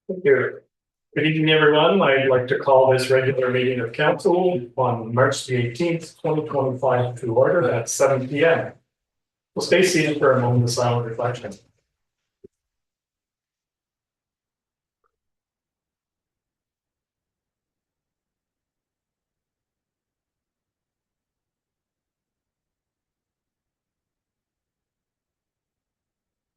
Here. Good evening, everyone. I'd like to call this regular meeting of council on March the 18th, 2025 to order at 7 p.m. We'll stay seated for a moment of silent reflection.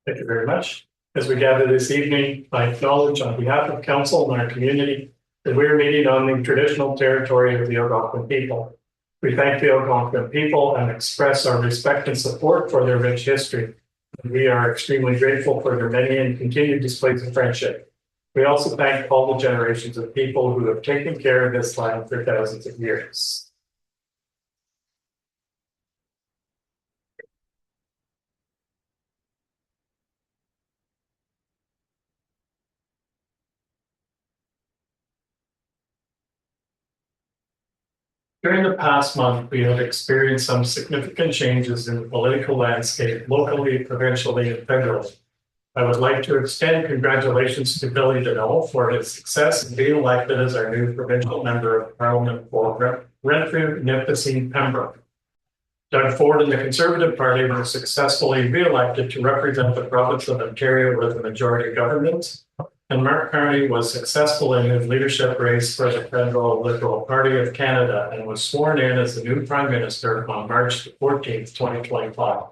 Thank you very much. As we gather this evening, I acknowledge on behalf of council and our community that we are meeting on the traditional territory of the Algonquin people. We thank the Algonquin people and express our respect and support for their rich history. We are extremely grateful for their many and continued displays of friendship. We also thank all the generations of people who have taken care of this land for thousands of years. During the past month, we have experienced some significant changes in the political landscape, locally, provincially, and federally. I would like to extend congratulations to Billy Deneau for his success in being elected as our new provincial member of parliament for Renfrew, Nipissing, Pembroke. Doug Ford and the Conservative Party were successfully re-elected to represent the province of Ontario with a majority government, and Mark Carney was successful in his leadership race for the Federal Liberal Party of Canada and was sworn in as the new Prime Minister on March 14th, 2025.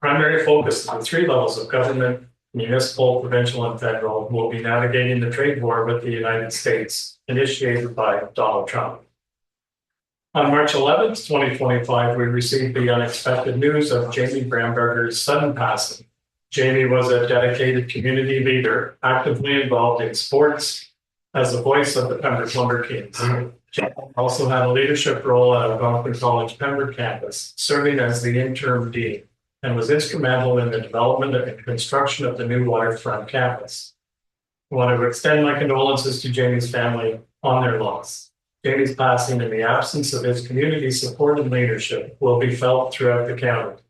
Primary focus of the three levels of government, municipal, provincial, and federal, will be navigating the trade war with the United States, initiated by Donald Trump. On March 11th, 2025, we received the unexpected news of Jamie Bramberger's sudden passing. Jamie was a dedicated community leader, actively involved in sports as the voice of the Pembroke Lumber Kings. Jamie also had a leadership role at Algonquin College Pembroke campus, serving as the interim dean, and was instrumental in the development and construction of the new waterfront campus. I want to extend my condolences to Jamie's family on their loss. Jamie's passing in the absence of his community support and leadership will be felt throughout the county.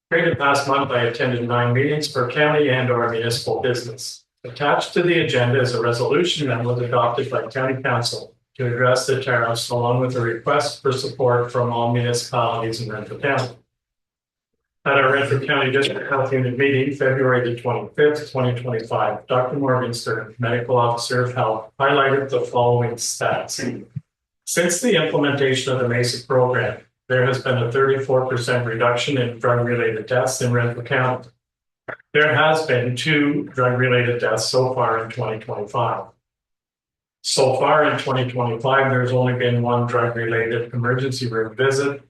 During the past month, I attended 9 meetings for county and/or municipal business. Attached to the agenda is a resolution that was adopted by County Council to address the tariffs, along with a request for support from all municipalities in Renfrew County. At our Renfrew County District Health Unit meeting, February the 25th, 2025, Dr. Morgenstern, Medical Officer of Health, highlighted the following stats. Since the implementation of the MESA program, there has been a 34% reduction in drug-related deaths in Renfrew County. There has been 2 drug-related deaths so far in 2025. So far in 2025, there's only been 1 drug-related emergency room visit.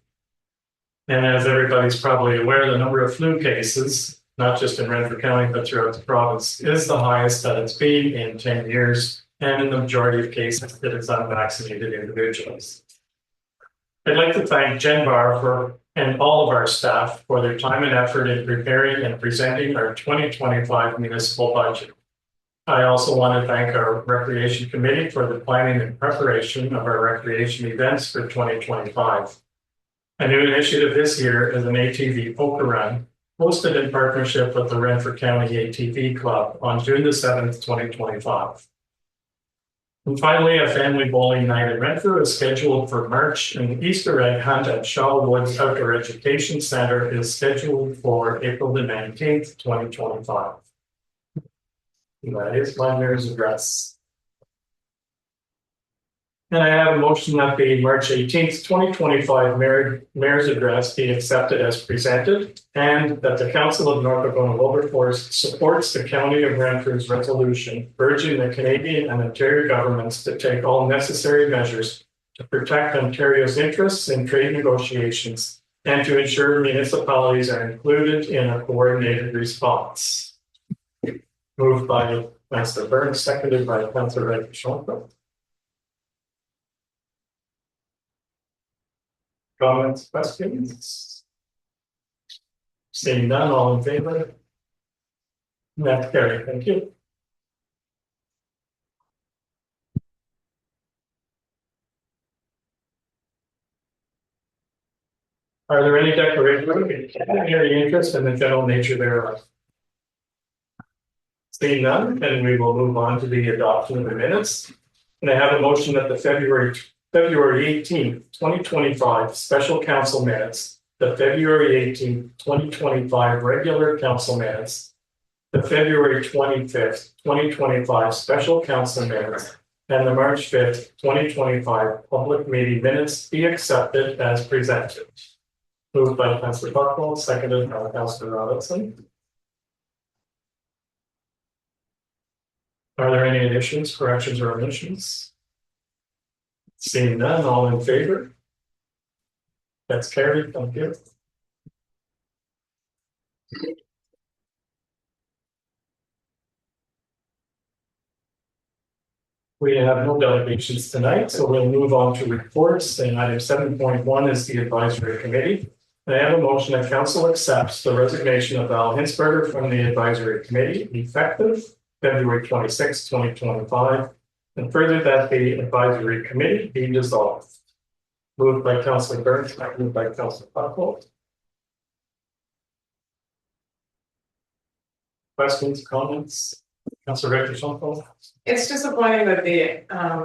And as everybody's probably aware, the number of flu cases, not just in Renfrew County, but throughout the province, is the highest that it's been in 10 years. And in the majority of cases, it is unvaccinated individuals. I'd like to thank Jen Barr and all of our staff for their time and effort in preparing and presenting our 2025 municipal budget. I also want to thank our Recreation Committee for the planning and preparation of our recreation events for 2025. A new initiative this year is an ATV poker run, hosted in partnership with the Renfrew County ATV Club on June the 7th, 2025. And finally, a family bowling night in Renfrew is scheduled for March, and the Easter egg hunt at Shaw Woods Outdoor Education Center is scheduled for April the 19th, 2025. And that is my mayor's address. And I have a motion that the March 18th, 2025 mayor's address be accepted as presented, and that the Council of North Algona Wilberforce supports the County of Renfrew's resolution urging the Canadian and Ontario governments to take all necessary measures to protect Ontario's interests in trade negotiations and to ensure municipalities are included in a coordinated response. Moved by Councillor Burns, seconded by Councillor Reddish-Schonfeld. Comments, questions? Seeing none, all in favor? That's carried. Thank you. Are there any declarations of any interest in the general nature thereof? Seeing none, and we will move on to the adoption of the minutes. And I have a motion that the February 18th, 2025 special council minutes, the February 18th, 2025 regular council minutes, the February 25th, 2025 special council minutes, and the March 5th, 2025 public meeting minutes be accepted as presented. Moved by Councillor Bucknell, seconded by Councillor Robinson. Are there any additions, corrections, or omissions? Seeing none, all in favor? That's carried. Thank you. We have no delegations tonight, so we'll move on to reports. And item 7.1 is the advisory committee. And I have a motion that council accepts the resignation of Val Hinsberger from the advisory committee effective February 26, 2025, and further that the advisory committee be dissolved. Moved by Councillor Burns, seconded by Councillor Bucknell. Questions, comments? Councillor Rector. It's disappointing that the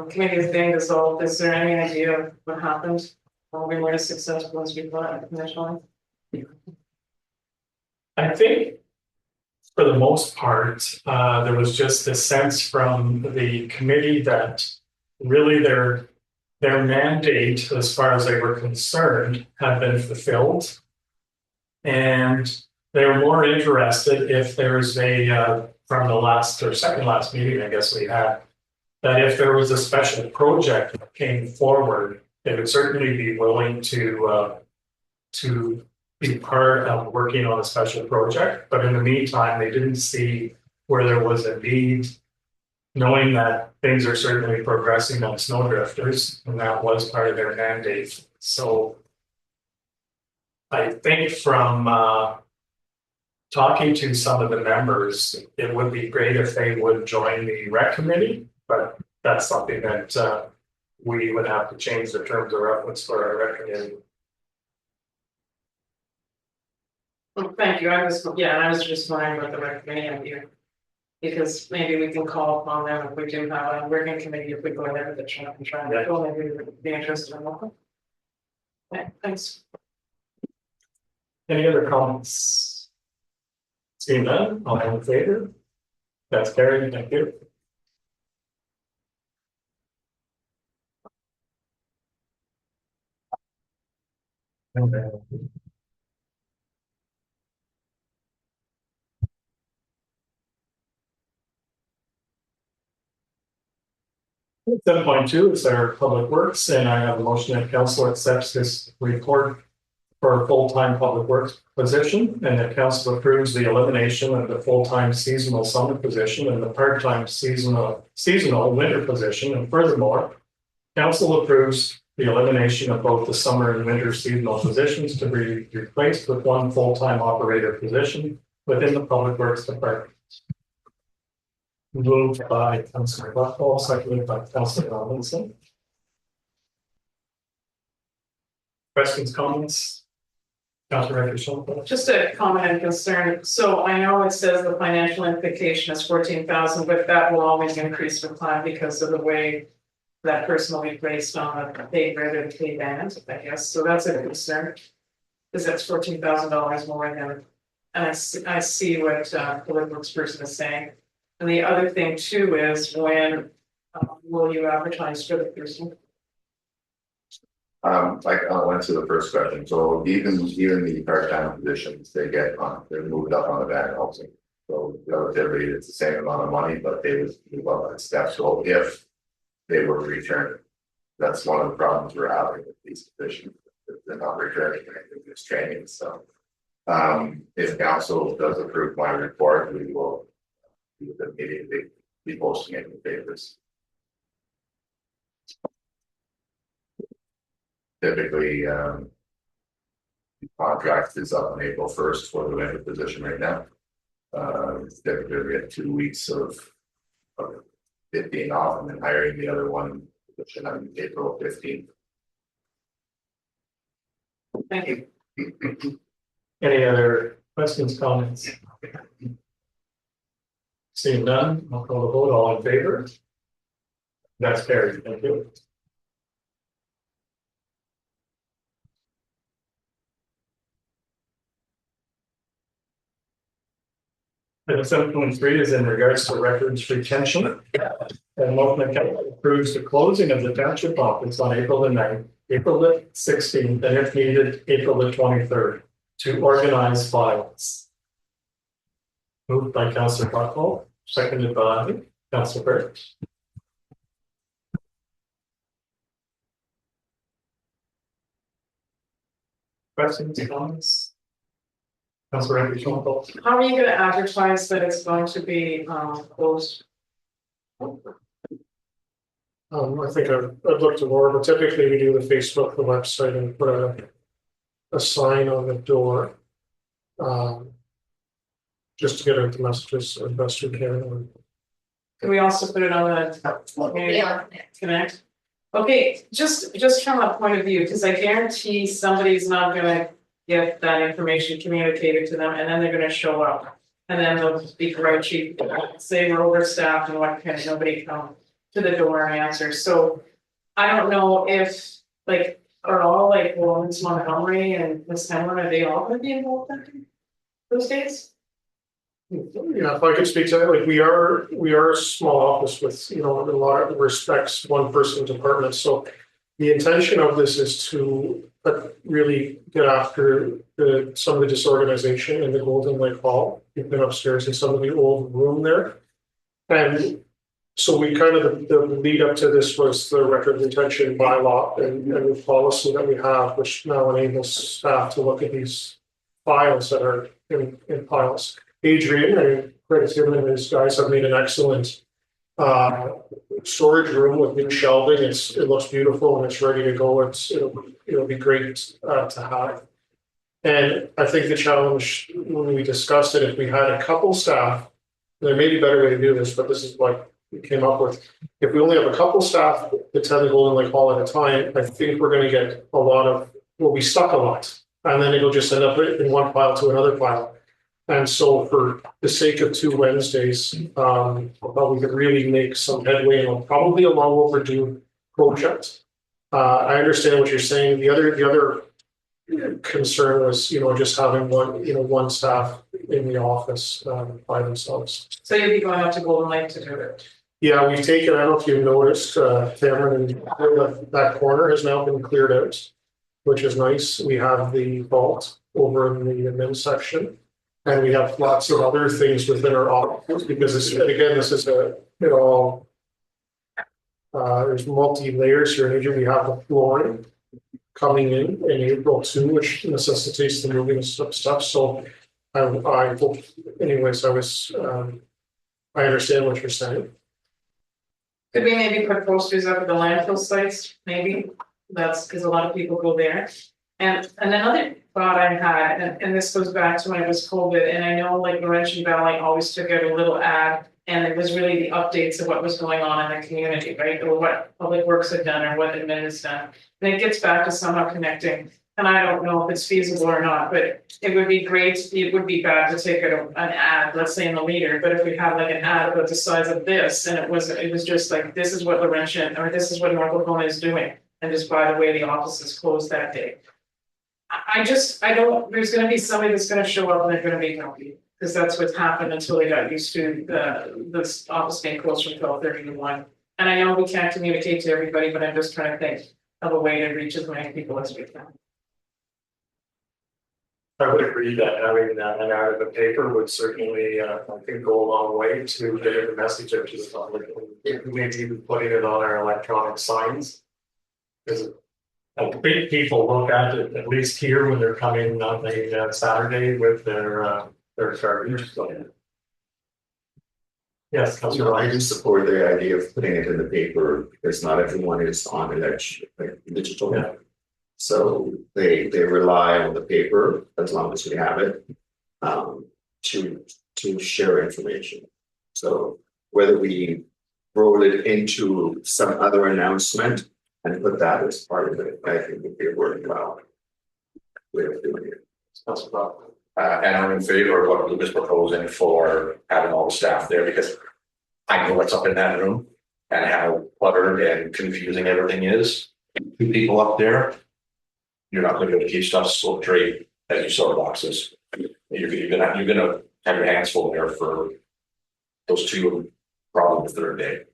committee is being dissolved. Is there any idea of what happened? We weren't as successful as we thought initially. I think for the most part, there was just a sense from the committee that really their mandate, as far as they were concerned, had been fulfilled. And they were more interested if there's a, from the last or second last meeting, I guess we had, that if there was a special project that came forward, they would certainly be willing to be part of working on a special project. But in the meantime, they didn't see where there was a need, knowing that things are certainly progressing on snowdrifters, and that was part of their mandate. So I think from talking to some of the members, it would be great if they would join the rec committee, but that's something that we would have to change the terms of reference for our rec committee. Well, thank you. I was just wondering about the rec committee idea, because maybe we can call upon them if we do have a working committee, if we go there with the chat and try to go, maybe we would be interested in welcome. Okay, thanks. Any other comments? Seeing none, all in favor? That's carried. Thank you. Okay. 7.2 is our public works, and I have a motion that council accepts this report for a full-time public works position, and that council approves the elimination of the full-time seasonal summer position and the part-time seasonal winter position. And furthermore, council approves the elimination of both the summer and winter seasonal positions to be replaced with one full-time operator position within the public works department. Moved by Councillor Bucknell, seconded by Councillor Robinson. Questions, comments? Councillor Rector. Just a comment and concern. So I know it says the financial implication is 14,000, but that will always increase with time because of the way that person will be placed on a paid rate or paid band, I guess. So that's a concern, because that's $14,000 more than, and I see what the works person is saying. And the other thing too is when will you advertise for the person? Like I'll answer the first question. So even the part-time positions, they're moved up on the band also. So relatively it's the same amount of money, but they would move up on steps. So if they were returned, that's one of the problems we're having with these positions. They're not returning this training. So if council does approve my report, we will immediately be posting it in the papers. Typically, the contract is up on April 1st for the winter position right now. Typically, we get 2 weeks of it being off and then hiring the other one position on April 15th. Thank you. Any other questions, comments? Seeing none, I'll call the vote, all in favor? That's carried, thank you. Item 7.3 is in regards to records retention. And Motion Council approves the closing of the township office on April the 9th, April the 16th, and if needed, April the 23rd, to organize files. Moved by Councillor Buckle, seconded by Councillor Burke. Questions, comments? Councillor Andrew Schultz. How are you gonna advertise that it's going to be closed? I think I'd look to more, but typically we do the Facebook, the website, and put a sign on the door. Just to get out the messages as best we can. Can we also put it on the community connect? Okay, just from a point of view, because I guarantee somebody's not gonna get that information communicated to them, and then they're gonna show up. And then they'll be grouchy, say we're overstaffed and what can nobody come to the door and answer, so. I don't know if, like, are all like Lawrence Montgomery and Miss Hamlin, are they all gonna be involved in those days? Yeah, if I could speak to that, like we are a small office with, in a lot of respects, one person department, so. The intention of this is to really get after some of the disorganization in the Golden Lake Hall. We've been upstairs in some of the old room there. And so we kind of, the lead up to this was the record retention bylaw and the policy that we have, which now enables staff to look at these files that are in piles. Adrian and Chris him and his guys have made an excellent storage room with new shelving. It looks beautiful and it's ready to go. It'll be great to have. And I think the challenge when we discussed it, if we had a couple staff, there may be a better way to do this, but this is what we came up with. If we only have a couple staff attend the Golden Lake Hall at a time, I think we're going to get we'll be stuck a lot, and then it'll just end up in one pile to another pile. And so for the sake of 2 Wednesdays, we could really make some headway on probably a long overdue project. I understand what you're saying. The other concern was, just having one staff in the office by themselves. So you'll be going up to Golden Lake to do it? Yeah, we've taken, I don't know if you've noticed, Cameron, and that corner has now been cleared out, which is nice. We have the vault over in the admin section. And we have lots of other things within our office because this is there's multi-layers here. And we have the flooring coming in April too, which necessitates the moving of stuff. So I hope, anyways, I understand what you're saying. Could we maybe put posters up at the landfill sites, maybe? That's because a lot of people go there. And another thought I had, and this goes back to when it was COVID, and I know like Laurentian Valley always took out a little ad, and it was really the updates of what was going on in the community, right? Or what Public Works had done or what admin has done. And it gets back to somehow connecting. And I don't know if it's feasible or not, but it would be great. It would be bad to take an ad, let's say in the Leader, but if we had like an ad about the size of this, and it was just like, this is what Laurentian, or this is what North Algona is doing. And just by the way, the office is closed that day. There's gonna be somebody that's gonna show up and they're gonna be happy, because that's what's happened until they got used to this office being closed from 12:30 to 1. And I know we can't communicate to everybody, but I'm just trying to think of a way to reach as many people as we can. I would agree that having that an ad in the paper would certainly, I think, go a long way to getting the message out to the public. Maybe even putting it on our electronic signs. Because I think people look at it, at least here, when they're coming on a Saturday with their garbage. So. Yes, Councillor I Ryan. do support the idea of putting it in the paper because not everyone is on digital. Yeah. So they rely on the paper as long as we have it to share information. So whether we roll it into some other announcement and put that as part of it, I think would be a worthwhile way of doing it. Councillor Brown. And I'm in favor of what Luke is proposing for having all the staff there, because I know what's up in that room and how cluttered and confusing everything is. Two people up there, you're not gonna be able to keep stuff so straight as you sort boxes. You're gonna have your hands full there for those two, probably the third day.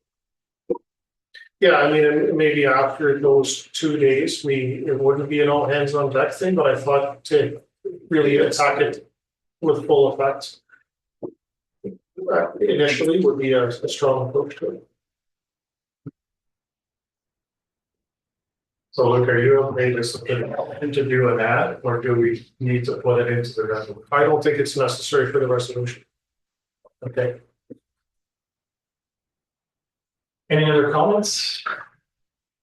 Yeah, I mean, and maybe after those 2 days, it wouldn't be an all hands on deck thing, but I thought to really attack it with full effect. Initially would be a strong approach to it. So Luke, are you okay just to do an ad, or do we need to put it into the resolution? I don't think it's necessary for the resolution. Okay. Any other comments?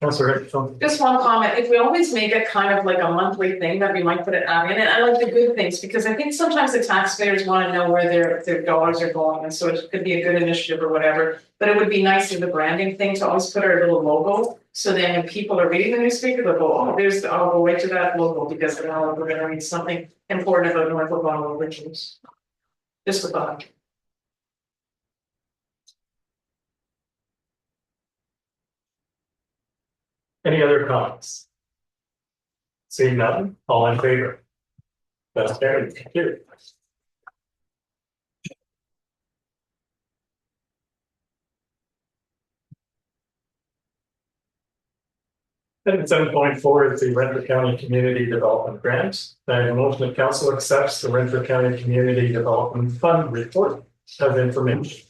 Councilor Richardson? Just one comment, if we always make it kind of like a monthly thing that we might put it out in, and I like the good things, because I think sometimes the taxpayers want to know where their dollars are going, and so it could be a good initiative or whatever. But it would be nice in the branding thing to always put our little logo, so then when people are reading the newspaper, they'll go, oh, I'll go right to that logo, because I know we're gonna read something important about North Algona Wilberforce. Just a thought. Any other comments? Seeing none, all in favor? That's carried. Thank you. Item 7.4 is the Renfrew County Community Development Grant. I have a motion that council accepts the Renfrew County Community Development Fund report of information.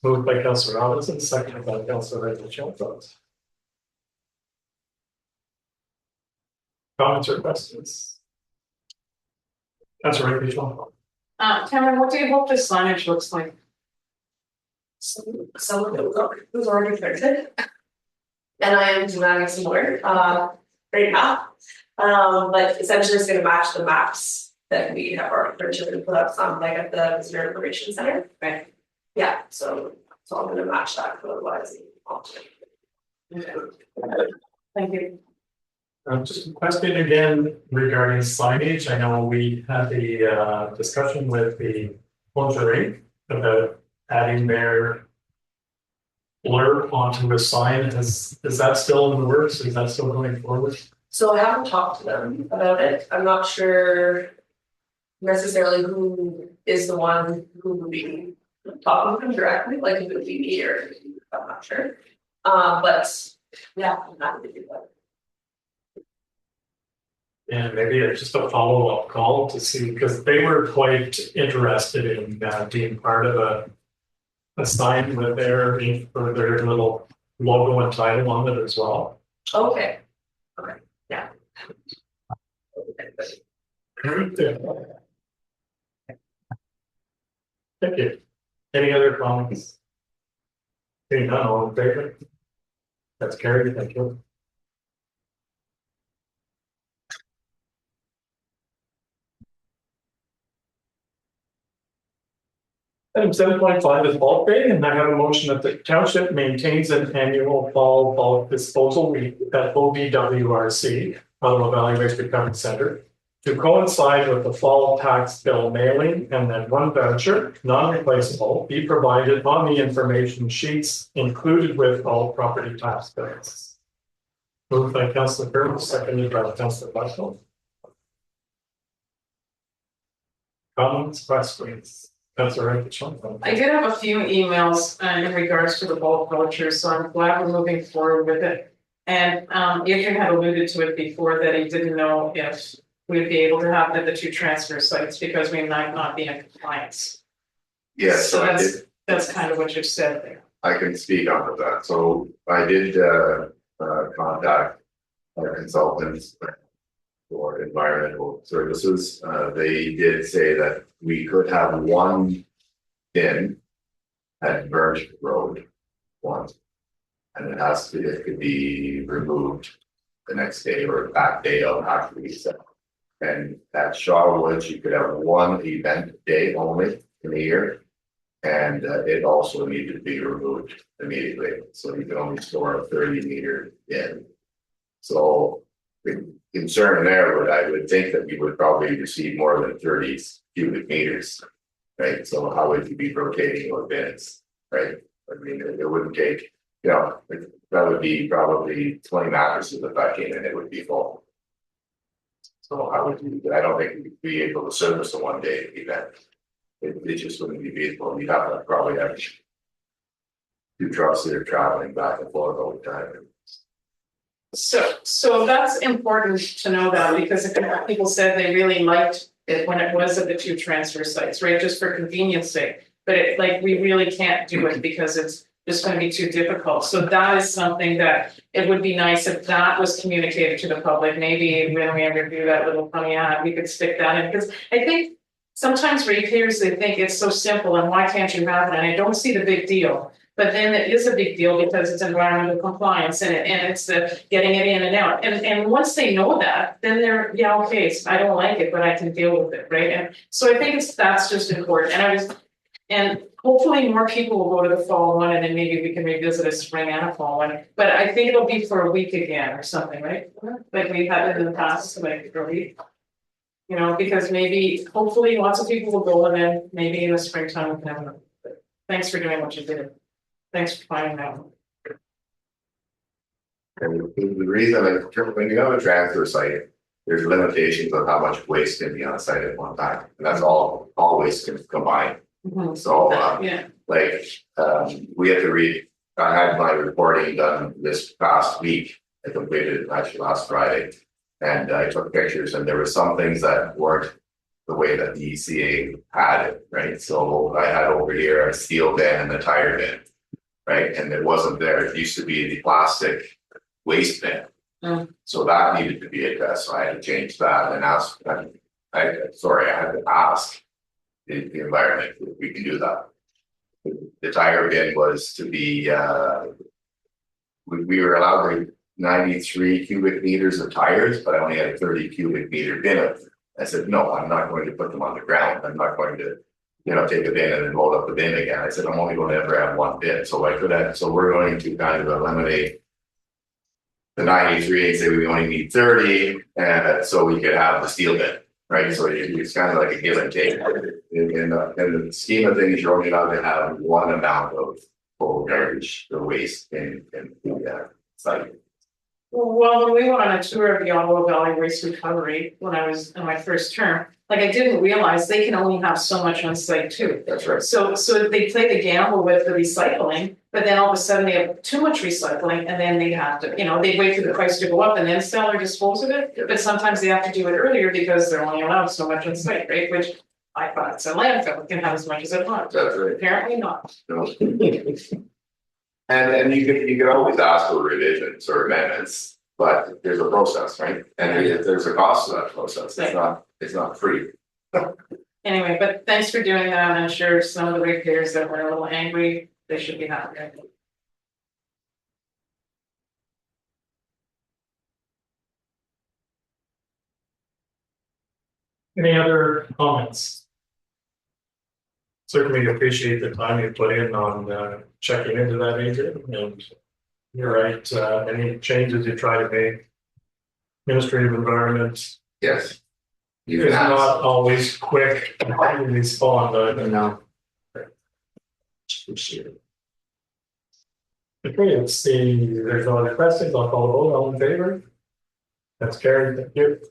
Moved by Councilor Robinson, seconded by Councilor Richardson. Comments or questions? Councilor Richardson. Cameron, what do you hope this signage looks like? Some of it was already printed. And I am designing some more right now. But essentially it's gonna match the maps that we have already printed and put up some like at the visitor information center. Right. Yeah, so I'm gonna match that otherwise. Thank you. Just a question again regarding signage. I know we had the discussion with the Lingerie about adding their blurb onto a sign. Is that still in the works? Is that still going forward? So I haven't talked to them about it. I'm not sure necessarily who is the one who would be talking to them directly, like if it would be me or I'm not sure. But yeah, I'm happy to do that. And maybe it's just a follow-up call to see, because they were quite interested in being part of a sign with their little logo and title on it as well. Okay. Okay, yeah. Thank you. Any other comments? Seeing none, all in favor? That's carried, thank you. Item 7.5 is bulk bidding, and I have a motion that the township maintains an annual fall bulk disposal week at OBWRC, Ottawa Valley Waste Recovery Center, to coincide with the fall tax bill mailing, and that one voucher, non-replaceable, be provided on the information sheets included with all property tax bills. Moved by Councilor Burns, seconded by Councilor Bushel. Comments, questions? That's all right. I did have a few emails in regards to the bulk vouchers, so I'm glad we're moving forward with it. And Adrian had alluded to it before that he didn't know if we'd be able to have the two transfer sites because we might not be in compliance. Yes, So so that's kind of what you said there. I can speak on that. So I did contact our consultants for environmental services. They did say that we could have one bin at Birch Road once. And it could be removed the next day or that day of after we set. And at Shawwoods, you could have one event day only in a year. And it also needed to be removed immediately. So you can only store a 30-meter bin. So the concern there would, I would think that we would probably receive more than 30 cubic meters. Right, so how would you be rotating those bins, right? I mean, it wouldn't take, you know, that would be probably 20 mattresses if I came in, it would be full. So how would you, I don't think we'd be able to service a 1 day event. It just wouldn't be feasible. You'd have to probably have 2 trucks that are traveling back and forth all the time. So that's important to know that, because if people said they really liked it when it was at the 2 transfer sites, right, just for convenience sake. But it, like, we really can't do it because it's just gonna be too difficult. So that is something that it would be nice if that was communicated to the public. Maybe when we ever do that little funny ad, we could stick that in, because I think sometimes ratepayers, they think it's so simple and why can't you have it? And I don't see the big deal. But then it is a big deal because it's environmental compliance and it's the getting it in and out. And once they know that, then they're, yeah, okay, so I don't like it, but I can deal with it, right? And so I think that's just important. And hopefully more people will go to the fall one, and then maybe we can revisit a spring and a fall one. But I think it'll be for a week again or something, right? Like we've had it in the past, like for a week. You know, because maybe, hopefully lots of people will go, and then maybe in the springtime we can have them. Thanks for doing what you did. Thanks for finding that one. And the reason, when you have a transfer site, there's limitations on how much waste can be on site at one time, and that's all waste can combine. So, Yeah, like, we had to I had my reporting done this past week. I completed it actually last Friday, and I took pictures, and there were some things that weren't the way that the ECA had it, right? So I had over here a steel bin and a tire bin, right? And it wasn't there. It used to be the plastic waste bin. So that needed to be addressed. So I had to change that and ask, I had to ask the environment if we can do that. The tire bin was to be, we were allowed 93 cubic meters of tires, but I only had a 30 cubic meter bin of them. I said, no, I'm not going to put them on the ground. I'm not going to, take a bin and then load up the bin again. I said, I'm only going to ever have 1 bin. So we're going to kind of eliminate the 93 and say we only need 30, and so we could have the steel bin, right? So it's kind of like a give and take. In the scheme of things, you're only allowed to have 1 amount of full garbage or waste in the site. well, when we went on a tour of the Ottawa Valley Waste Recovery, when I was in my first term, like I didn't realize they can only have so much on site too. That's right. So they play the gamble with the recycling, but then all of a sudden they have too much recycling, and then they have to, they wait for the price to go up and then sell or dispose of it. But sometimes they have to do it earlier because they're only allowed so much on site, right? Which I thought it's a landfill, it can have as much as it wants. That's right. Apparently not. No. And you could always ask for revisions or amendments, but there's a process, right? And there's a cost to that process. It's not free. Anyway, but thanks for doing that. I'm sure some of the ratepayers that were a little angry, they should be happy. Any other comments? Certainly appreciate the time you put in on checking into that, Adrian, and you're right, any changes you try to make. Ministry of Environment Yes. You is can ask. not always quick to respond, but No. okay, let's see, there's no other questions, I'll call the vote, all in favor? That's carried, thank you.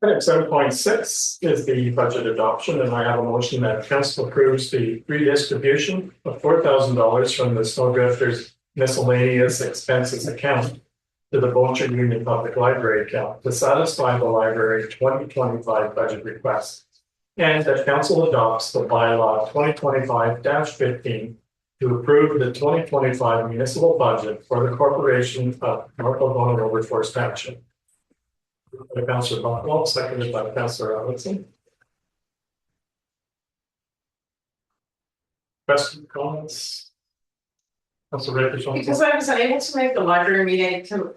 Item 7.6 is the budget adoption, and I have a motion that council approves the redistribution of $4,000 from the Snowdrifters miscellaneous expenses account to the Boulder Union Public Library account to satisfy the library 2025 budget request, and that council adopts the bylaw 2025-15 to approve the 2025 municipal budget for the corporation of North Algona Wilberforce Township. By Councillor Buckwell, seconded by Councillor Alexson. Questions, comments? Councillor Rapierson. Because I was unable to make the library meeting, can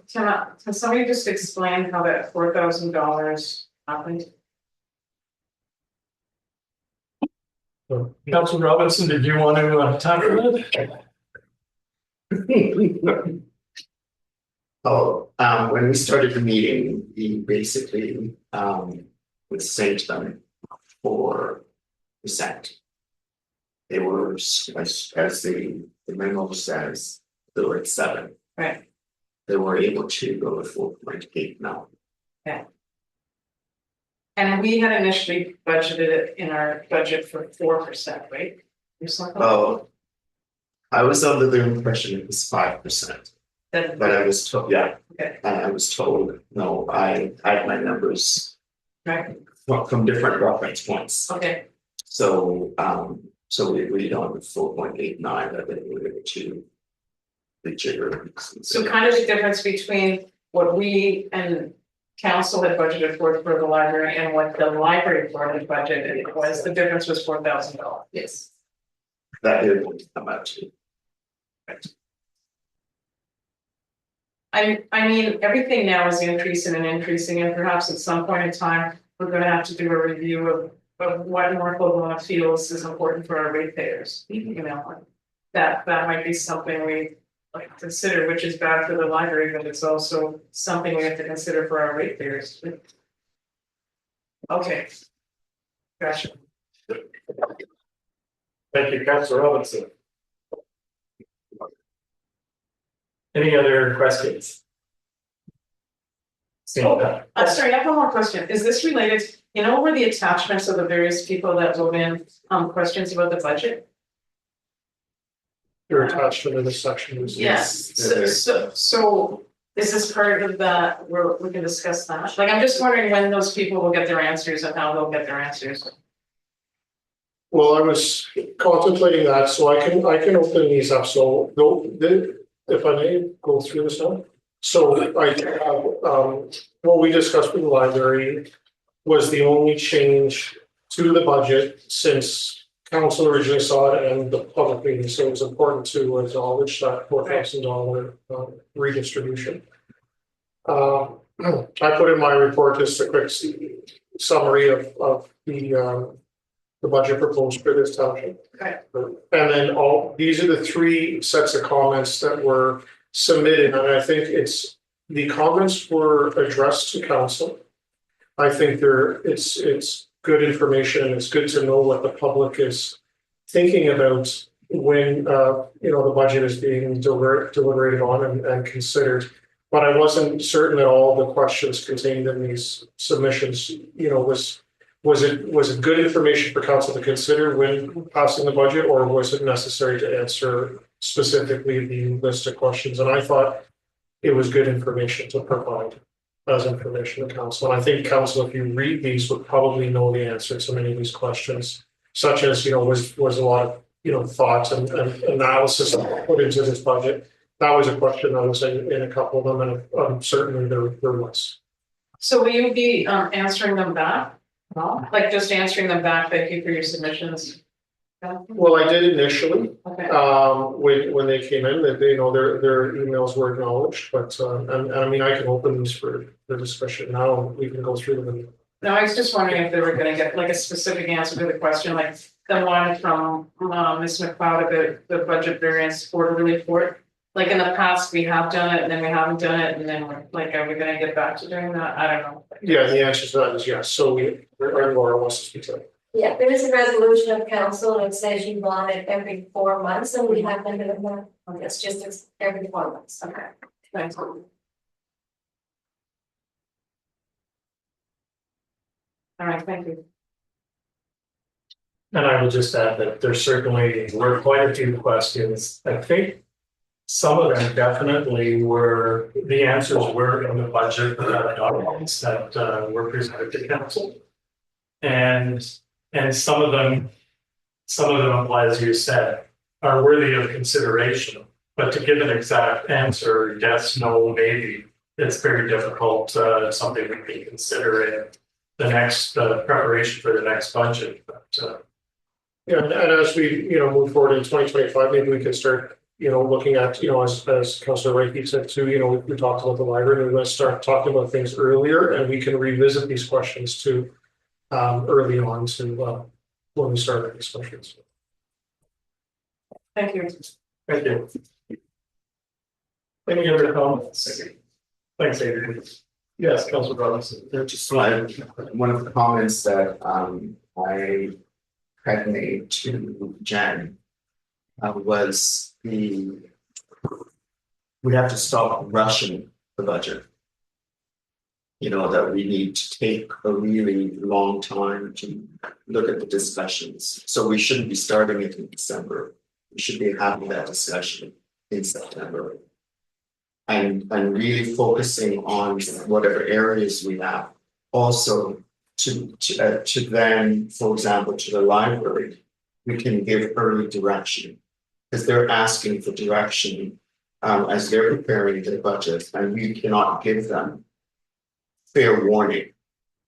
somebody just explain how that $4,000 happened? Councilor Robinson, did you want to tackle it? When we started the meeting, we basically, would send them 4%. They were, as the memo says, they were at 7. Right. They were able to go to 4.8 now. And we had initially budgeted it in our budget for 4%, right? Or something. Oh. I was under the impression it was 5%, Then- but I was told, yeah. Okay. And I was told, no, I had my numbers Right, from different reference points. okay, So, so we agreed on 4.89, that they were able to. The jigger. so kind of the difference between what we and council had budgeted for the library and what the library board had budgeted was, the difference was $4,000. Yes. That is come out to. I mean, everything now is increasing and perhaps at some point in time, we're gonna have to do a review of what North Algona feels is important for our ratepayers, you know. That might be something we like consider, which is bad for the library, but it's also something we have to consider for our ratepayers. Okay. Gotcha. Thank you, Councilor Robinson. Any other questions? Seeing that. Sorry, I have one more question. Is this related, you know, where the attachments of the various people that wrote in questions about the budget? They're attached to this section. Yes, so is this part of that, we can discuss that? Like, I'm just wondering when those people will get their answers and how they'll get their answers. Well, I was contemplating that, so I can open these up, so if I may go through this now. So I have, what we discussed with the library was the only change to the budget since council originally saw it and the public meeting, so it's important to acknowledge that $4,000 redistribution. I put in my report just a quick summary of the budget proposed for this township. Okay. And then these are the 3 sets of comments that were submitted, and I think the comments were addressed to council. I think it's good information, and it's good to know what the public is thinking about when the budget is being deliberated on and considered. But I wasn't certain that all the questions contained in these submissions, was it good information for council to consider when passing the budget, or was it necessary to answer specifically the list of questions? And I thought it was good information to provide as information to council. And I think council, if you read these, would probably know the answer to many of these questions, such as, was a lot of thought and analysis put into this budget. That was a question that was in a couple of them, and certainly there was. So will you be answering them back? No? Like just answering them back, thank you for your submissions? Well, I did initially, Okay. when they came in, that their emails were acknowledged, but and I mean, I can open these for discussion now. We can go through them. No, I was just wondering if they were gonna get like a specific answer to the question, like the one from Ms. McLeod about the budget variance quarterly report. Like in the past, we have done it and then we haven't done it, and then we're like, are we gonna get back to doing that? I don't know. Yeah, the answer to that is yes. So Laura wants to speak to that. Yeah, there is a resolution of council that says you want it every 4 months, and we haven't been doing that. It's just every 4 months. Okay, thanks. All right, thank you. And I will just add that there certainly were quite a few questions. I think some of them definitely were, the answers were in the budget documents that were presented to council. And some of them, as you said, are worthy of consideration. But to give an exact answer, yes, no, maybe, it's very difficult, something we can consider in the next preparation for the next budget. But, yeah, and as we move forward in 2025, maybe we can start looking at as Councillor Reiki said too. We talked about the library, and we're going to start talking about things earlier, and we can revisit these questions too early on to when we start our discussions. Thank you. Thank you. Any other comments? Thanks, Adrian. Yes, Councilor Robinson. Just like one of the comments that I had made to Jen was we have to stop rushing the budget. You know, that we need to take a really long time to look at the discussions. So we shouldn't be starting it in December. We should be having that discussion in September. And really focusing on whatever areas we have. Also to then, for example, to the library, we can give early direction. Because they're asking for direction as they're preparing their budget, and we cannot give them fair warning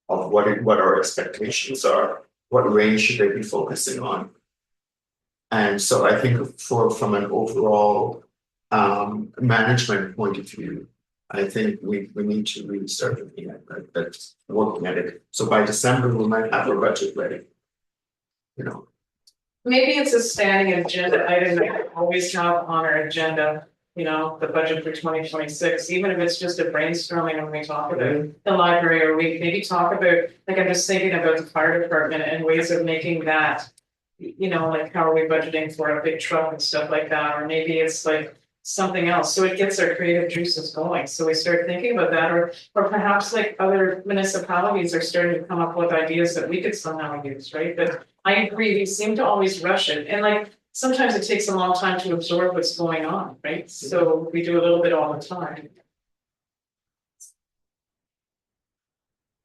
of what our expectations are, what range should they be focusing on. And so I think from an overall management point of view, I think we need to really start looking at that, working at it. So by December, we might have a budget ready. You know. Maybe it's a standing agenda item that we always have on our agenda, you know, the budget for 2026, even if it's just a brainstorming when we talk about the library, or we maybe talk about, like, I'm just thinking about the fire department and ways of making that, you know, like how are we budgeting for a big truck and stuff like that, or maybe it's like something else, so it gets our creative juices going, so we start thinking about that, or perhaps like other municipalities are starting to come up with ideas that we could somehow use, right? But I agree, we seem to always rush it, and like sometimes it takes a long time to absorb what's going on, right? So we do a little bit all the time.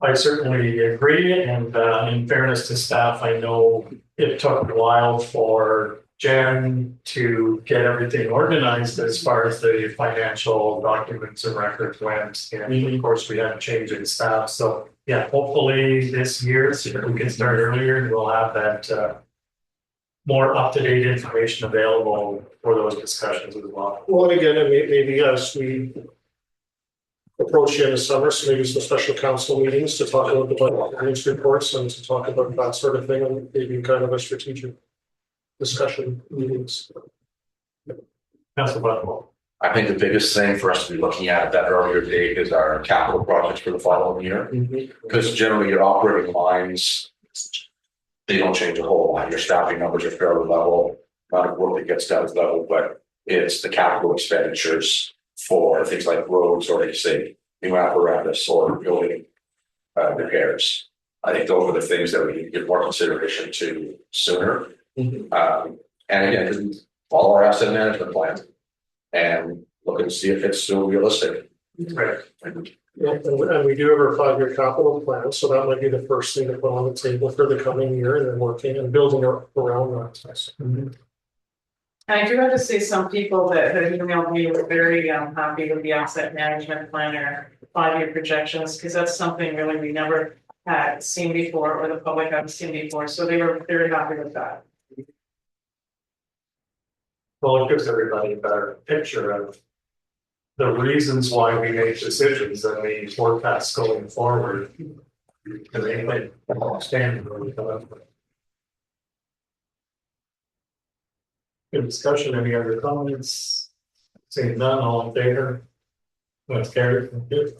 I certainly agree, and in fairness to staff, I know it took a while for Jen to get everything organized as far as the financial documents and records went. And of course, we had a change in staff. So yeah, hopefully this year, so that we can start earlier and we'll have that more up-to-date information available for those discussions as well. Well, and again, maybe as we approach the end of summer, so maybe some special council meetings to talk about the budget earnings reports and to talk about that sort of thing, and maybe kind of a strategic discussion meetings. Councilor Buckle. I think the biggest thing for us to be looking at that earlier date is our capital projects for the following year. Because generally your operating lines, they don't change a whole lot. Your staffing numbers are fairly level, amount of work that gets done is level, but it's the capital expenditures for things like roads, or, like you say, new apparatus or building repairs. I think those are the things that we need to give more consideration to sooner. And again, follow our asset management plan and look and see if it's still realistic. Right. Yeah, and we do have our 5-year capital plan, so that might be the first thing to put on the table for the coming year, and then working and building around that. And I do have to say, some people that emailed me were very happy with the asset management plan or 5-year projections, because that's something really we never had seen before, or the public hadn't seen before. So they were very happy with that. Well, it gives everybody a better picture of the reasons why we make decisions and the forecasts going forward. Because they might understand where we come up with. Good discussion. Any other comments? Seeing none, all in favor? That's carried. Good.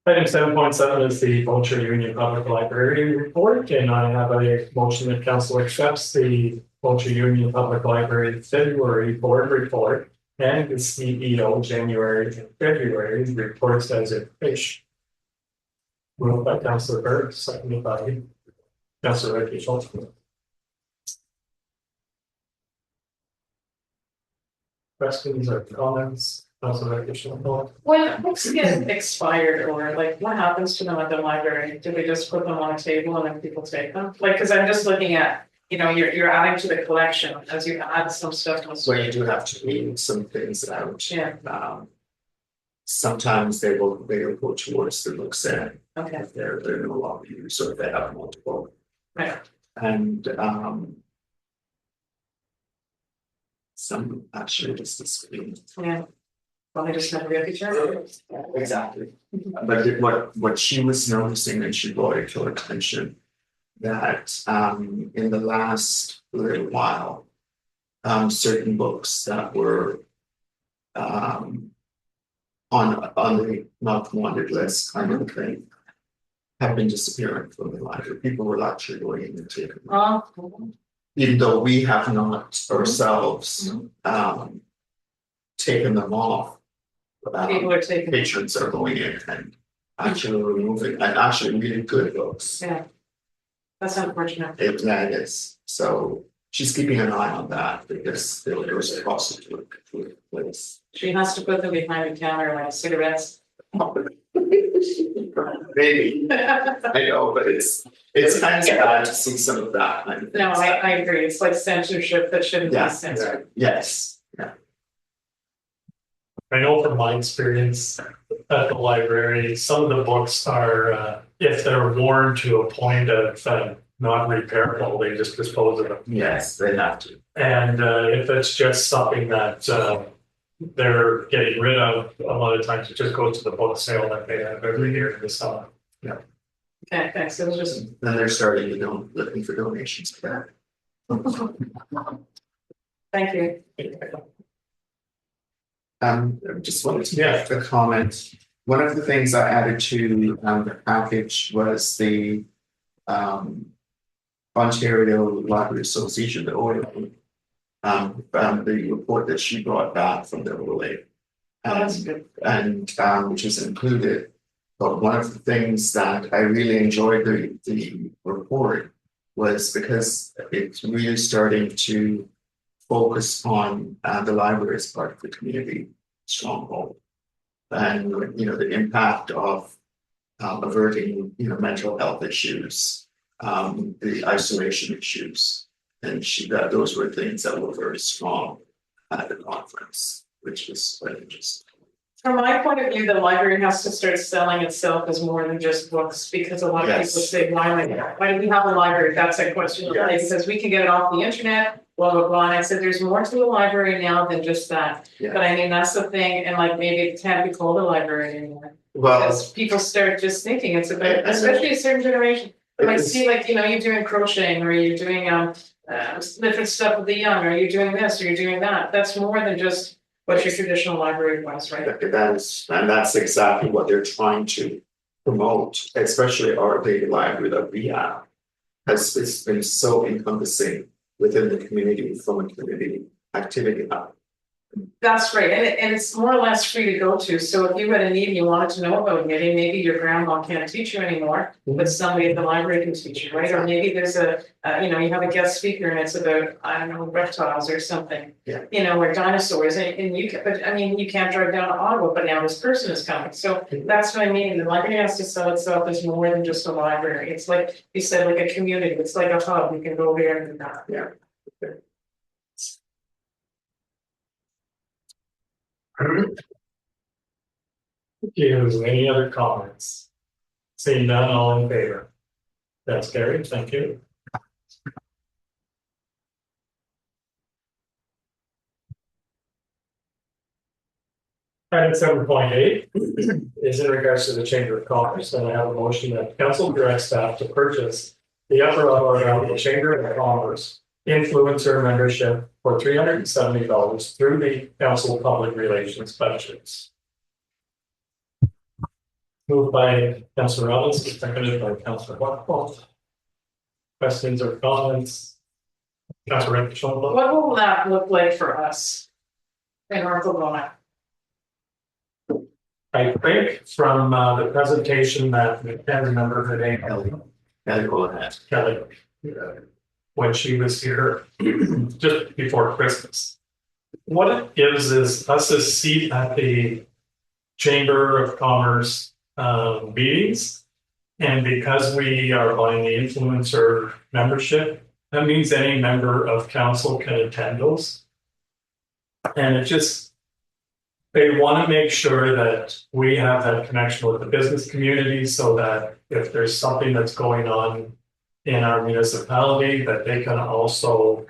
Item 7.7 is the Vulture Union Public Library report, and I have a motion that council accepts the Vulture Union Public Library February board report and the CEO January and February reports as a fish. Moved by Councillor Berg, seconded by Councillor Ricky Schultz. Questions or comments? When books get expired, or like what happens to them at the library? Do they just put them on a table and then people take them? Like, because I'm just looking at, you know, you're adding to the collection as you add some stuff. So you do have to read some things out. Yeah. Sometimes they will go towards the book set. Okay. If they're no longer used, or if they have multiple. Right. And some actually just the screen. Yeah. Well, they just never get the chance. Exactly. But what she was noticing, and she brought it to her attention, that in the last little while, certain books that were on the not wanted list kind of thing have been disappearing from the library. People were actually going in and taking them. Oh, Even though we have not ourselves taken them off. people are taking. Patrons are going in and actually removing, and actually really good books. Yeah. That's unfortunate. It is, so she's keeping an eye on that because there was a process to it place. She has to put them behind the counter like cigarettes. Maybe, I know, but it's kind of sad to see some of that. Kind of No, thing. I agree. It's like censorship that shouldn't be Yeah. censored. Yes, yeah, I know from my experience at the library, some of the books are, if they're worn to a point of not repairable, they just dispose of them. yes, they have to. And if it's just something that they're getting rid of, a lot of times it just goes to the book sale that they have every year in the summer. Okay, thanks. It was just. Then they're starting to go looking for donations for that. Thank you. I just wanted to make a comment. One of the things I added to the package was the Ontario Library Association, the OLA, the report that she brought back from the OLA. Oh, that's good. And which is included. But one of the things that I really enjoyed the report was because it's really starting to focus on the library as part of the community stronghold. And the impact of averting mental health issues, the isolation issues. And those were things that were very strong at the conference, which was quite interesting. From my point of view, the library has to start selling itself as more than just books, because a lot of people Yes. say, why do we have a library? That's a question of the day, Yes. because we can get it off the internet, blah, blah, blah. And I said, there's more to the library now than just that. Yeah. But I mean, that's the thing, and like maybe it can't be called a library anymore. Well, Because people start just thinking it's about, And- especially a certain generation. Like, it's- see, like, you're doing crocheting, or you're doing different stuff with the young, or you're doing this, or you're doing that. That's more than just what your traditional library was, right? that's exactly what they're trying to promote, especially our data library that we have. It's been so encompassing within the community from a community activity hub. That's right, and it's more or less free to go to, so if you had a need and you wanted to know about knitting, maybe your grandma can't teach you anymore, but somebody at the library can teach you, right? Or maybe there's you have a guest speaker and it's about, I don't know, reptiles or something. Yeah. Or dinosaurs, and you can, but I mean, you can't drive down to Ottawa, but now this person is coming, so that's what I mean, the library has to sell itself as more than just a library, it's like, you said, like a community, it's like a hub, you can go there and do that. Yeah. Any other comments? Seeing none, all in favor? That's carried, thank you. Item 7.8 is in regards to the Chamber of Commerce, and I have a motion that council directs staff to purchase the Upper Ottawa Valley Chamber of Commerce influencer membership for $370 through the council public relations budgets. Moved by Councillor Robinson, seconded by Councillor Buckford. Questions or comments? Councillor Rachel. What will that look like for us in North Algona? I think from the presentation that I can't remember her name, Kelly, when she was here just before Christmas. What it gives is us a seat at the Chamber of Commerce meetings. And because we are buying the influencer membership, that means any member of council can attend those. And it just, they want to make sure that we have that connection with the business community so that if there's something that's going on in our municipality, that they can also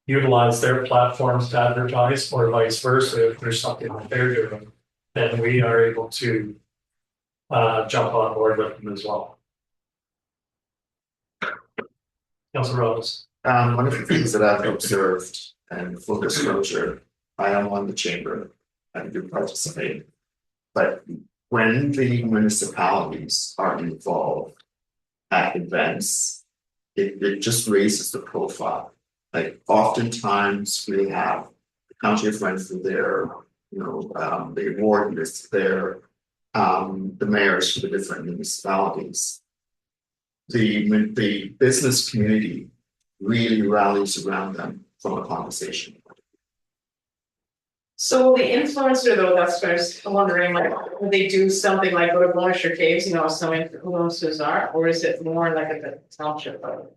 utilize their platforms to advertise, or vice versa, if there's something that they're doing then we are able to jump on board with them as well. Councilor Rose. One of the things that I've observed, and full disclosure, I am on the chamber and do participate. But when the municipalities are involved at events, it just raises the profile. Like oftentimes we have the county of Renfrew there, the award list there, the mayors for the different municipalities. The business community really rallies around them from a conversation. So the influencer though, that's what I was wondering, like, will they do something like go to Glacier Caves, some influencers are, or is it more like at the township level?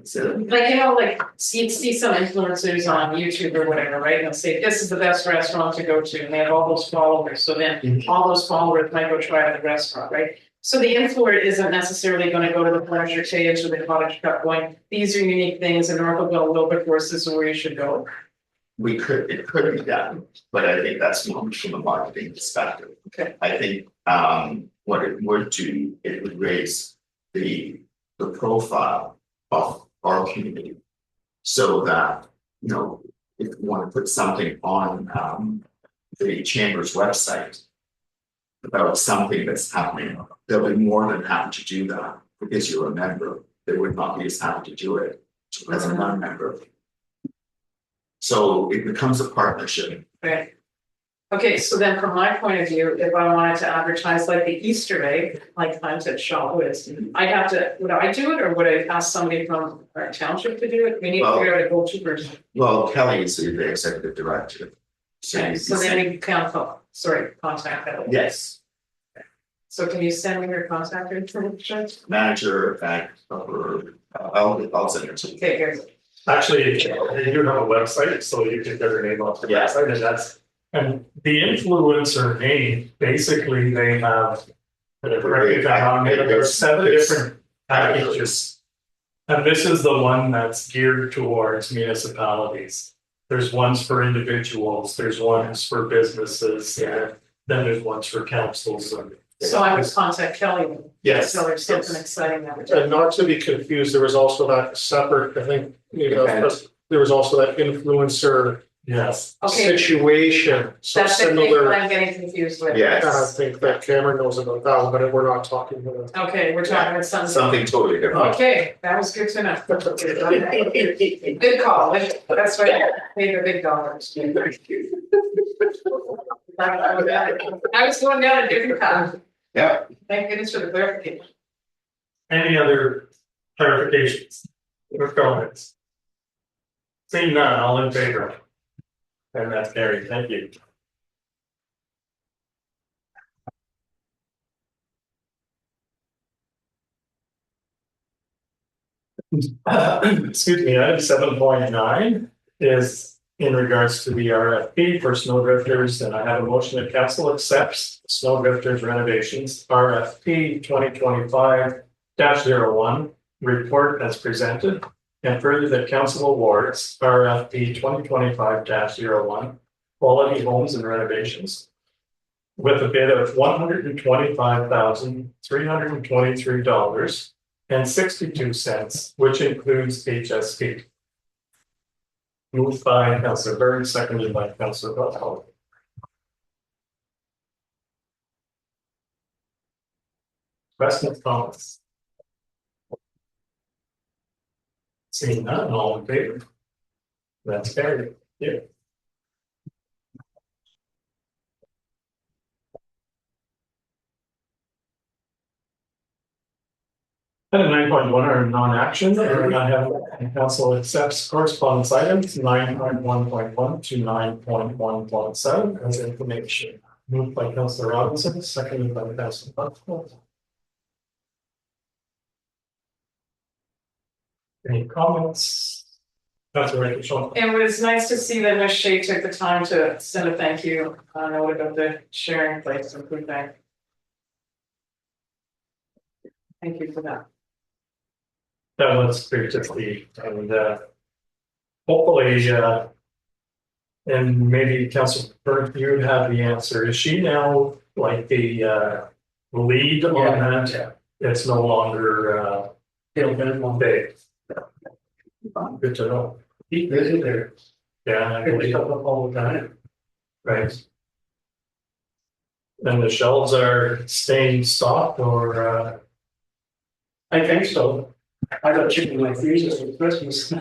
So, Like, see some influencers on YouTube or whatever, right? And they'll say, this is the best restaurant to go to, and they have all those followers, so then all those followers might go try the restaurant, right? So the influencer isn't necessarily gonna go to the Glacier Caves or the Cottage Cup going, these are unique things, and Northville, Wilberforce, this is where you should go. it could be done, but I think that's more from a marketing perspective. Okay. I think what it would do, it would raise the profile of our community. So that, if you want to put something on the chamber's website about something that's happening, they'll be more than happy to do that because you're a member. They would not be as happy to do it as a non-member. So it becomes a partnership. Right. Okay, so then from my point of view, if I wanted to advertise like the Easter egg, like Hunt at Shaw Woods, I'd have to, would I do it or would I ask somebody from our township to do it? We need to figure out a go-to person. Well, Kelly is the executive director. Okay, so then we can, contact Kelly. Yes, So can you send me your contact information? manager at I'll send it to you. Okay, here's it. Actually, they do have a website, so you can get their name off the Yeah. website, and the influencer name, basically, they have. There's 7 different packages. And this is the one that's geared towards municipalities. There's ones for individuals, there's ones for businesses, and then there's ones for councils and. So I would contact Kelly. Then. Yes. So there's something yes. exciting that we're doing. And not to be confused, there was also that separate, I think, there was also that influencer Yes. Okay, situation, so that's the thing that similar. I'm getting confused with. Yes. And I think that Cameron knows about that one, but we're not talking about. Okay, we're talking about something. Something totally different. Okay, that was good to know. Good call, that's why I paid the big dollars. I was going down a different path, Yeah. thank goodness for the clarification. Any other clarifications or comments? Seeing none, all in favor? And that's carried, thank you. Excuse me, item 7.9 is in regards to the RFP for snowdrifters, and I have a motion that council accepts snowdrifters renovations RFP 2025-01 report as presented, and further that council awards RFP 2025-01 quality homes and renovations with a bid of $125,323.62, which includes HST. Moved by Councillor Burns, seconded by Councillor Bell. Questions, comments? Seeing none, all in favor? That's carried. Yeah. Item 9.1 are non-action, and I have council accepts correspondence items 9.1.1 to 9.1.7 as information. Moved by Councillor Robinson, seconded by Councillor Buckfield. Any comments? Councillor Rachel. And it was nice to see that Ms. Shea took the time to send a thank you, note about the sharing place and food bank. Thank you for that. That was great to see, and hopefully And maybe Council Burke, you would have the answer. Is she now like the lead on that? It's no longer big. Good to know. He's busy there. Yeah, I He believe, up all the time. right. And the shelves are staying stocked or I think so. I got chicken in my freezer for Christmas.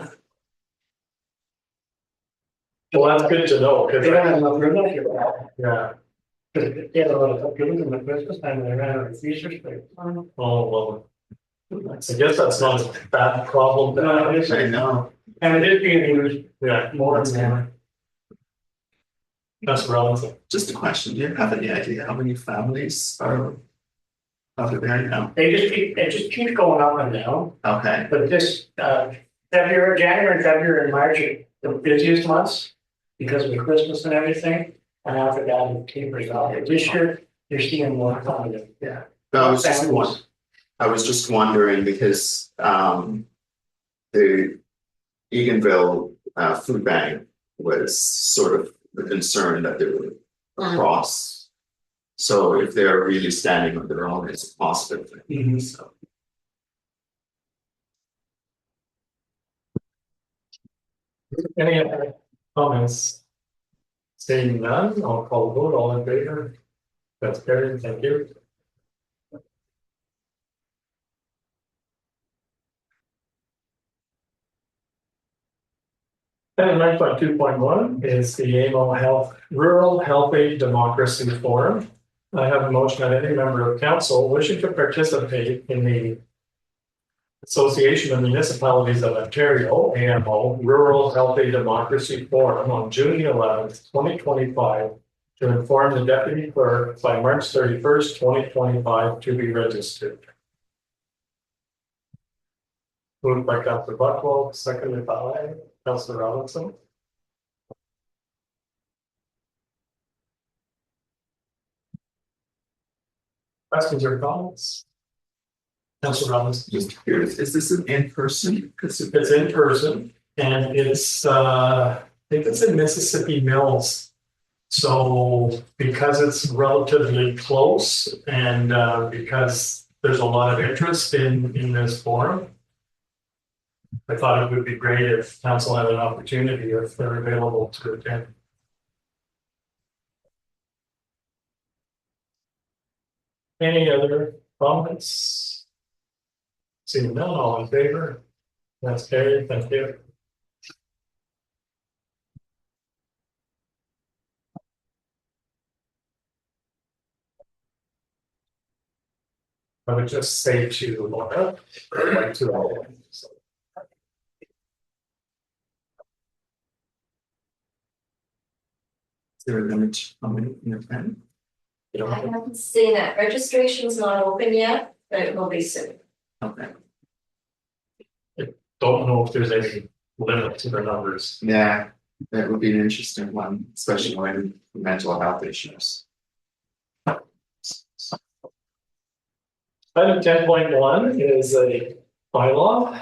well, that's good to know. 'Cause They don't have enough room up here. yeah, They had a lot of giving them at Christmas time, and they ran out of freezer space. oh, well. I guess that's not a bad problem. to No, have. it is, I know. and it is being used Yeah, more and more. that's relevant. Just a question, do you have any idea how many families are there now? It just keeps going up and down, Okay, but this, January, February, and March are the busiest months because of the Christmas and everything. And after that, it tapers off. This year, you're seeing more coming. Yeah. no, I was just wondering because, the Eganville, food bank was sort of the concern that they would cross. So if they're really standing on their own, it's a positive thing, so. Any other comments? Seeing none, I'll call the vote, all in favor? That's carried, thank you. And 9.2.1 is the AMO Health Rural Health Aid Democracy Forum. I have a motion that any member of council wishing to participate in the Association of Municipalities of Ontario, AMO, Rural Health Aid Democracy Forum on June 11th, 2025, to inform the deputy clerk by March 31st, 2025 to be registered. Moved by Councilor Buckwell, seconded by Councilor Robinson. Questions or comments? Councilor Robinson. Just curious, is this an in-person? Because It's in person and it's, I think it's in Mississippi Mills. So because it's relatively close and because there's a lot of interest in this forum, I thought it would be great if council had an opportunity if they're available to attend. Any other comments? Seeing none, all in favor? That's carried, thank you. I would just say to Laura, I'd like to all. is there a limit to how many in your family? You I know, haven't seen it. Registration's not open yet, but it will be soon. Okay, don't know if there's any limit to the numbers. yeah, that would be an interesting one, especially when mental health issues. Item 10.1 is a bylaw.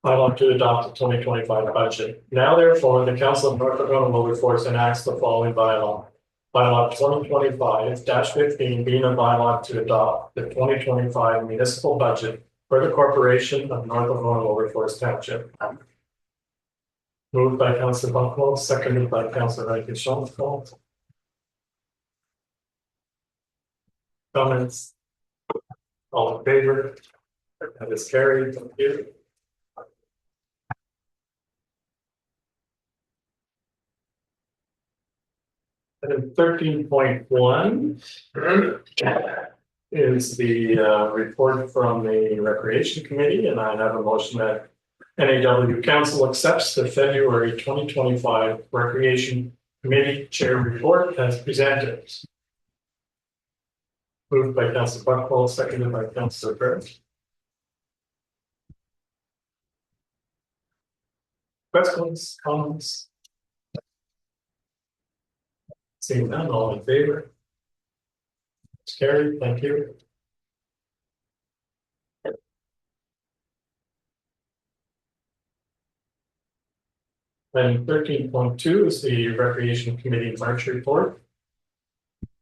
Bylaw to adopt the 2025 budget. Now therefore, the Council of North Algona Wilberforce enacts the following bylaw. Bylaw 2025-15 being a bylaw to adopt the 2025 municipal budget for the corporation of North Algona Wilberforce Township. Moved by Councilor Buckwell, seconded by Councilor Reichen-Schoenfeld. Comments? All in favor? That is carried. Thank you. Item 13.1 is the report from the Recreation Committee, and I have a motion that NAW Council accepts the February 2025 Recreation Committee Chair Report as presented. Moved by Councilor Buckwell, seconded by Councilor Burke. Questions, comments? Seeing none, all in favor? It's carried, thank you. Item 13.2 is the Recreation Committee March report.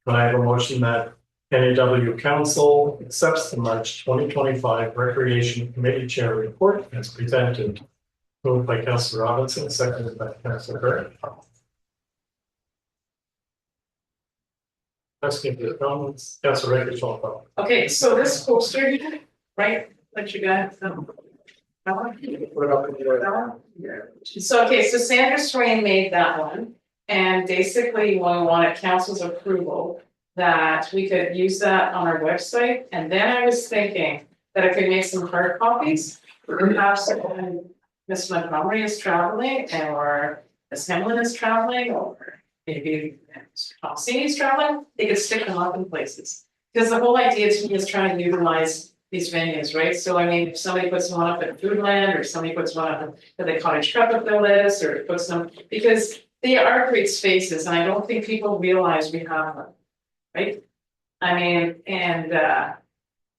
Can I have a motion that NAW Council accepts the March 2025 Recreation Committee Chair report as presented? Moved by Councillor Robinson, seconded by Councillor Burke. Asking for the comments, Councillor Raker, call. Okay, so this poster here, right, that you got, that one? So, okay, so Sandra Swain made that one, and basically we wanted council's approval that we could use that on our website, and then I was thinking that I could make some hard copies. Perhaps when Miss Montgomery is traveling, or Miss Hamlin is traveling, or maybe Thompson is traveling, they could stick them up in places. Because the whole idea to me is trying to utilize these venues, right? So I mean, if somebody puts one up at Foodland, or somebody puts one up at the Cottage Cup of the list, or puts them, because they are great spaces, and I don't think people realize we have them, right? I mean, and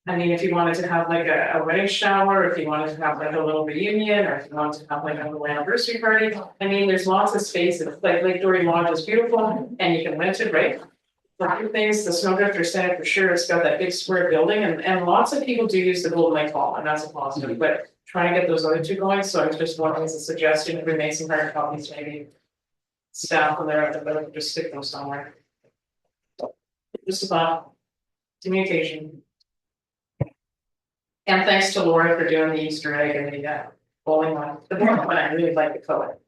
I mean, if you wanted to have like a wedding shower, if you wanted to have like a little reunion, or if you wanted to have like a little anniversary party, I mean, there's lots of spaces, like Lake Dory Lodge is beautiful, and you can rent it, right? For a few things, the Snowdrifter Center for sure, it's got that big square building, and lots of people do use the Golden Lake Hall, and that's a positive, but trying to get those other two going, so I was just wondering as a suggestion, if we make some hard copies, maybe staff when they're at the building, just stick them somewhere. Just about communication. And thanks to Laura for doing the Easter egg and the bowling one, the bowling one, I really like the color.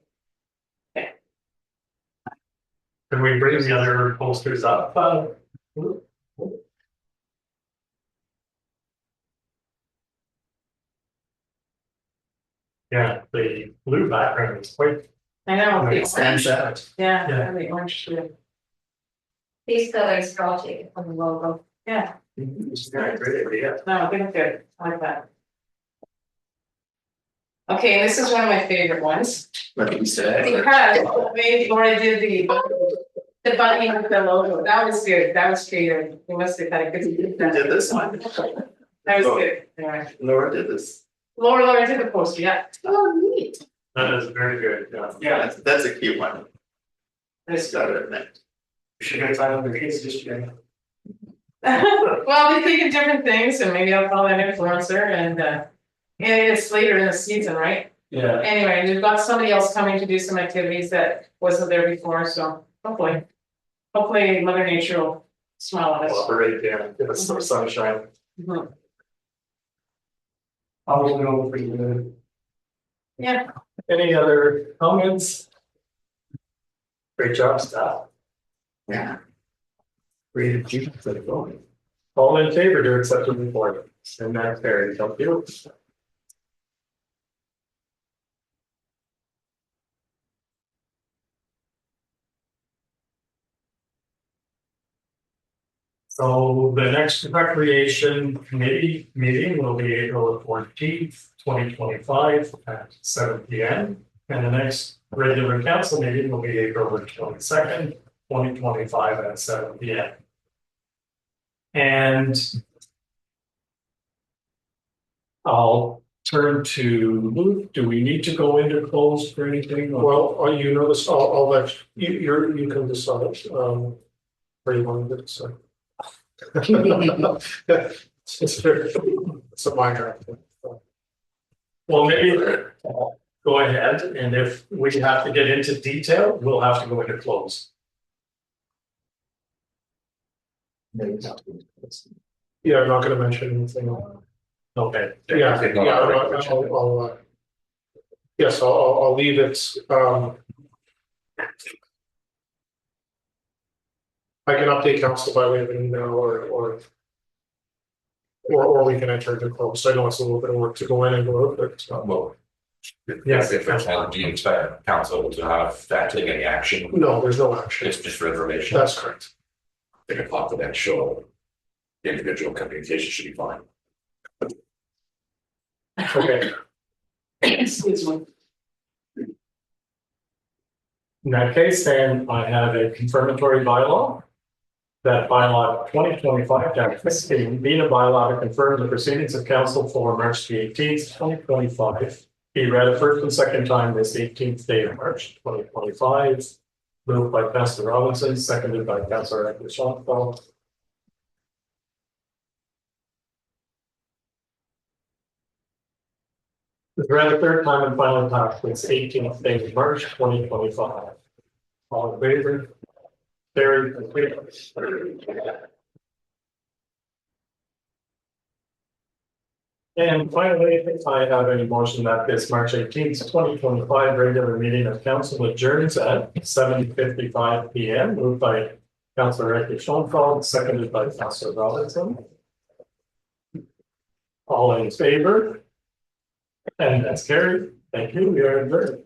Can we bring the other posters up? Yeah, the blue background is quite. I know. It stands out. Yeah, Yeah. and the orange too. These colors draw you on the logo. Yeah, It's a great idea. no, I think it's good, I like that. Okay, this is one of my favorite ones, Like you said. because the way Laura did the bunny with the logo, that was good, that was creative, you must have had a good. Who did this one? That was good, anyway. Laura did this. Laura did the poster, yeah. Oh, neat. That is very good. Yeah. Yeah, that's a cute one. That's Got it, Nick. Should have time with the kids just yet. Well, they think of different things, and maybe I'll call that influencer, and it's later in the season, right? Yeah. Anyway, we've got somebody else coming to do some activities that wasn't there before, so hopefully Mother Nature will smile at us. Operate there, give us some sunshine. Mhm. I was going pretty good. Yeah, Any other comments? Great job, staff. Yeah. Creative juice for the going. All in favor to accept the report? And that's very thank you. So the next recreation committee meeting will be April 14th, 2025 at 7 p.m. And the next regular council meeting will be April 22nd, 2025 at 7 p.m. And I'll turn to Luke. Do we need to go into close for anything? Well, you know this, I'll let you can decide, where you want to decide. It's a minor. Well, maybe go ahead, and if we have to get into detail, we'll have to go into close. Yeah, I'm not gonna mention anything. Okay. Yes, I'll leave it, I can update council by way of an email or we can enter into close. I know it's a little bit of work to go in and go out, but Well. Yes. If it's, do you expect council to have that take any action? no, there's no action. It's just for information. That's correct. I think a confidential individual communication should be fine. Okay, excuse me. In that case, then I have a confirmatory bylaw. That bylaw 2025-15 being a bylaw to confirm the proceedings of council for March the 18th, 2025. be read a first and second time this 18th day of March 2025. Moved by Councillor Robinson, seconded by Councillor Schoenfeld. It's read a third time and final time this 18th day of March 2025. All in favor? Carried. And finally, I have a motion that this March 18th, 2025 regular meeting of council adjourns at 7:55 p.m. Moved by Councillor Schoenfeld, seconded by Councillor Robinson. All in favor? And that's carried. Thank you. We are adjourned.